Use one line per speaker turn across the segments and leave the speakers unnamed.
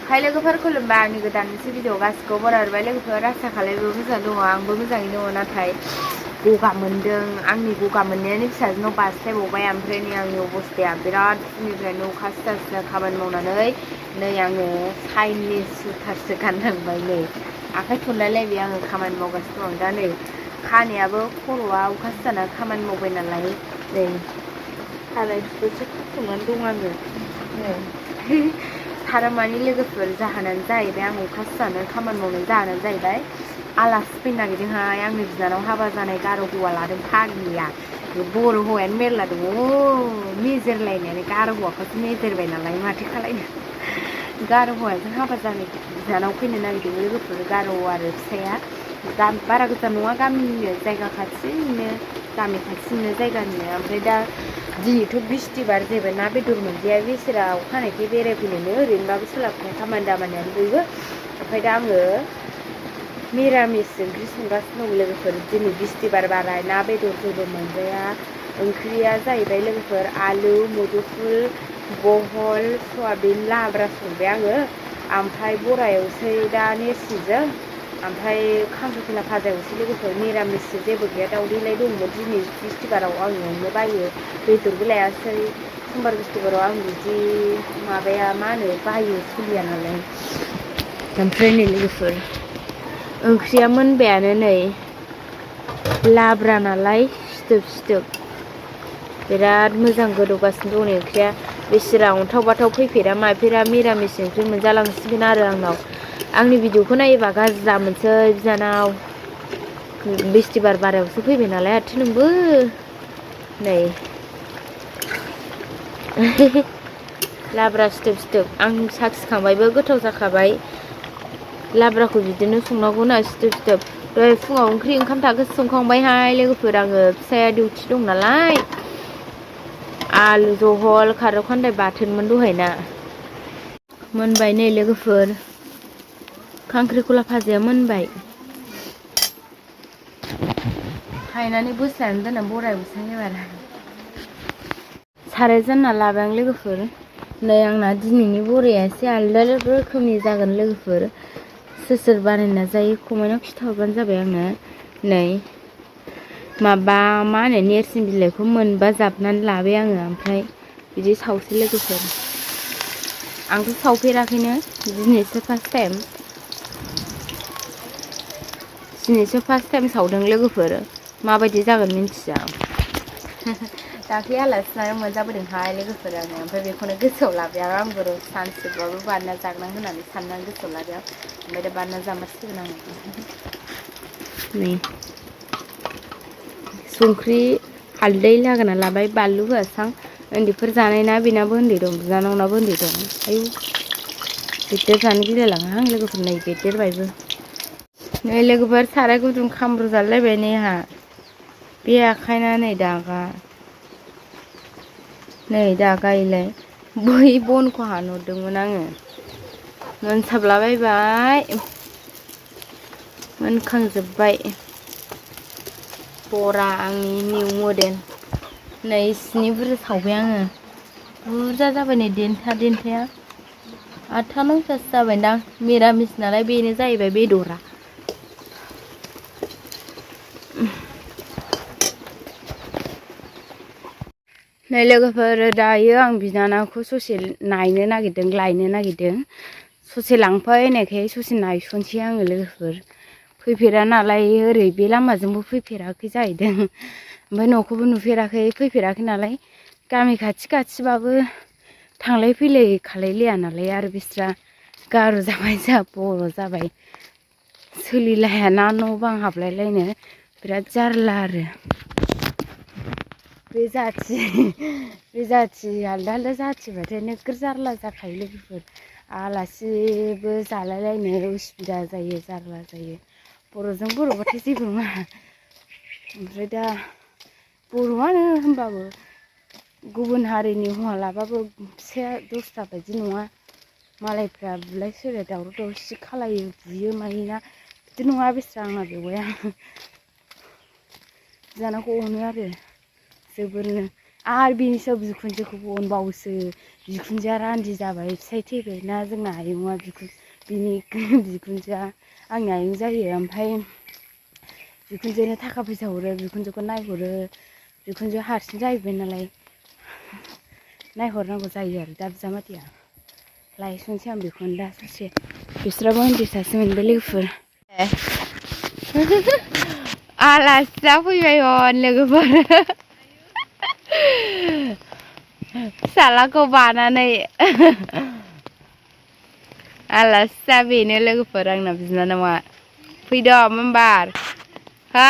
हाय लोगोफोर खुलुमबाय आंनि गोदान मोनसे भिडिअ गासिखौबो बरायबाय लोगोफोर आसा खालामो मोजां दङ आंबो मोजाङैनो दङ नाथाय गगा मोनदों आंनि गगा मोननायानो फिसाजोनाव बास्लायबावबाय ओमफ्राय नै आंनि अबस्थाया बिराद फुंनिफ्रायनो अखा सिजा खामानि मावनानै नै आङो साइननि सुइटारसो गाननांबाय नै आखाइ थुनलायलायबाय आङो खामानि मावगासिनो दं दा नै खानायाबो खर'आ अखा सिजाना खामानि मावबाय नालाय नै खानाय थुखोसो खाथुमनानै दं आङो नै थारमानि लोगोफोर जाहोनानो जाहैबाय आं अखा सिजानो खामानि मावनाय जाहोनानो जाहैबाय आलासि फैनो नागिरदोंहाय आंनि बिनानाव हाबा जानाय गार' हौवा लादों फाग्लिया बर' हौवायानो मेरला दङ मेजेरलायनायानो गार' हौवाखौसो मेजेरबाय नालाय माथो खालायनो गार' हौवाजों हाबा जानाय बिनानाव फैनो नागिरदों लोगोफोर गार' आरो फिसाया बारा गोजान नङा गामिनिनो जायगा खाथिनिनो गामि खाथिनिनो जायगानिनो ओमफ्राय दा दिनैथ' बिस्थिबार जेबो ना बेदर मोनजाया बिसोरा अखानायै बेरायफैनोनो ओरैनोबाबो सोलाबखाया खामानि दामानियानो बयबो ओमफ्राय दा आङो मिरामिस ओंख्रि संगासिनो दं लोगोफोर दिनै बिस्थिबार बाराय ना बेदर जेबो मोनजाया ओंख्रिया जाहैबाय लोगोफोर आलु मुदुफुल बहल सयाबिन लाब्रा संबाय आङो ओमफ्राय बरा एवसै दा नेरसिंजों ओमफ्राय खांख्रिखला भाजा एवसै लोगोफोर मिरामिससो जेबो गैया दावदैलाय दंमोन दिनै बिस्थिबाराव आं एवनो बायो बेदरबो लायासै समबार बिस्थिबाराव आं बिदि माबाया मा होनो बायो सोलिया नालाय ओमफ्राय नै लोगोफोर ओंख्रिया मोनबायानो नै लाब्रा नालाय सिदोब सिदोब बिराद मोजां गोदौगासिनो दं नै ओंख्रिया बेसोरा अन्थाव बाथाव फैफेरा माफेरा मिरामिस ओंख्रि मोनजालांसिगोन आरो आंनाव आंनि भिडिअखौ नायोबा गाज्रि दामोनसै बिनानाव बिस्थिबार बारायावसो फैबाय नालाय आथि नोंबो नै लाब्रा सिथोब सिथोब आं साखिखांबायबो गोथाव जाखाबाय लाब्राखौ बिदिनो संनांगौना सिथोब सिथोब दहाय फुङाव ओंखाम थाखोसे संखांबायहाय लोगोफोर आङो फिसाया डिउटि दं नालाय आलु जहल खारौ खान्दाय बाथोनमोन दहायना मोनबाय नै लोगोफोर खांख्रिखला भाजाया मोनबाय हायनानै बोस्लायनानै दोनना बरायबोसै एबार साराय जानना लाबाय आं लोगोफोर नै आंना दिनैनि बराया एसे आलदा रोखोमनि जागोन लोगोफोर सोर सोर बानायना जायो कमेन्टआव खिन्थाहरबानो जाबाय आंनो नै माबा मा होनो नेरसिं बिलाइखौ मोनबा जाबनानै लाबाय आङो ओमफ्राय बिदि सावसै लोगोफोर आंथ' सावफेराखैनो दिनैसो फार्स्ट टाइम सावदों लोगोफोर माबायदि जागोन मिन्थिया दाख्लै आलासि जानायाव मोनजाबोदोंहाय लोगोफोर आङो ओमफ्राय बेखौनो गोसोआव लाबाय आंबो सानसेबाबो बानायना जागोन होननानै साननानै गोसोआव लाबाय ओमफ्राय दा बानायना जामारसिगोन आङो नै संख्रि हालदै लागायना लाबाय बानलु होआसां उन्दैफोर जानाय ना बेनाबो उन्दै दं बिनानावनाबो उन्दै दं आयु बेदेर जानो गिलायलाङो आं लोगोफोर नै बेदेरबायबो नै लोगोफोर साराय गुदुं खामब्र' जालायबाय नै आंहा बे आखाइना नै दागा इलाय बै बनखौ हानहरदोंमोन आङो मोनसाबलाबायबाय मोनखांजोब्बाय बरा आंनि निउ मडेल नै सिनि बुरजा सावबाय आङो बुरजा जाबाय नै देन्थाया 8था 9थासो जाबायदां मिरामिस नालाय बेनो जाहैबाय बेदरा नै लोगोफोर दायो आं बिनानावखौ ससे लायनो नागिरदों ससे लांफै होननायखाय ससे नायसनसै आङो लोगोफोर फैफेरा नालाय ओरै बे लामाजोंबो फैफेराखै जाहैदों ओमफ्राय न'खौबो नुफेराखै फैफेराखै नालाय गामि खाथिबाबो थांलाय फैलाय खालायलाया नालाय आरो बिस्रा गार' जाबाय जोंहा बर' जाबाय सोलिलायाना न' बां हाबलायलायनो बिराद जारला आरो बे जाथि आलदा जाथिबाथाय नोगोर जारला जाखायो लोगोफोर आलासिबो जालायलायनो उसुबिदा जायो जारला जायो बर'जों बर'बाथाय जेबो नङा ओमफ्राय दा बर'आनो होनबाबो गुबुन हारिनि हौवा लाबाबो फिसाया दस्रा बायदि नङा मालायफ्रा बुलाय सोलाय दावराव दावसि खालायो बुयो मायोना बिदि नङा बेस्रा आंना बेवाइया बिनानावखौ अनो आरो जोबोरनो आरो बिनि सायाव बिखुनजोखौबो अनबावोसो बिखुनजोआ रान्दि जाबाय फिसाइ थैबायना जोंना आयंआ बिनि बिखुनजोआ आंनि आयं जायो ओमफ्राय बिखुनजोनो थाखा फैसा हरो बिखुनजोखौ नायहरो बिखुनजो हारसिं जाहैबाय नालाय नायहरनांगौ जायो आरो दा बिजामादैया लायसनसै आं बेखौनो दा सासे बिस्राबो उन्दै सासे मोनबाय लोगोफोर आलासि जाफैबाय हन लोगोफोर फिसालाखौ बानानै आलासि जा बेनो लोगोफोर आंना बिनानावा फैद' मेम्बार हा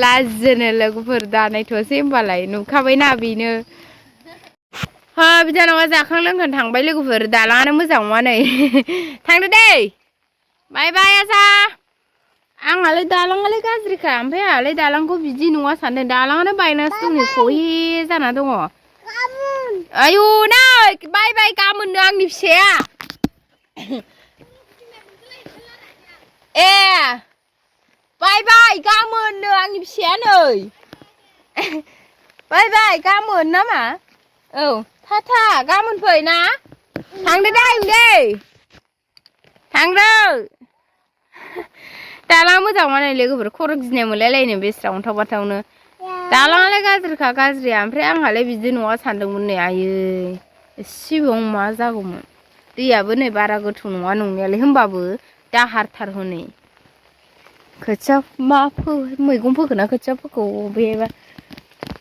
लाजिनो लोगोफोर दानायथ'सै होमबालाय नुखाबायना बेनो हा बिनानावा जाखां लोंखां थांबाय लोगोफोर दालाङानो मोजां नङा नै थांदो दै बाय बाय आसा आंहालाय दालाङालाय गाज्रिखा ओमफ्राय आंहालाय दालांखौ बिदि नङा सानदों दालाङानो बायनासो दं नै खहे जाना दङ आयु नै बाय बाय गाबोननो आंनि फिसाया ए बाय बाय गाबोननो आंनि फिसाया नै बाय बाय गाबोन नामा औ थाथा गाबोन फै ना थांदो दै थांदो दालाङा मोजां नङा नै लोगोफोर खर' गिनाय मोनलायलायनो बेस्रा अन्थाव बाथावनो दालाङालाय गाज्रिखा गाज्रिया ओमफ्राय आंहालाय बिदि नङा सानदोंमोन नै आयै एसेबां मा जागौमोन दैयाबो नै बारा गोथौ नङा नंनायालाय होमबाबो दाहारथार हनै खोथिया मा मैगं फोखोना खोथिया फोखौ बेबा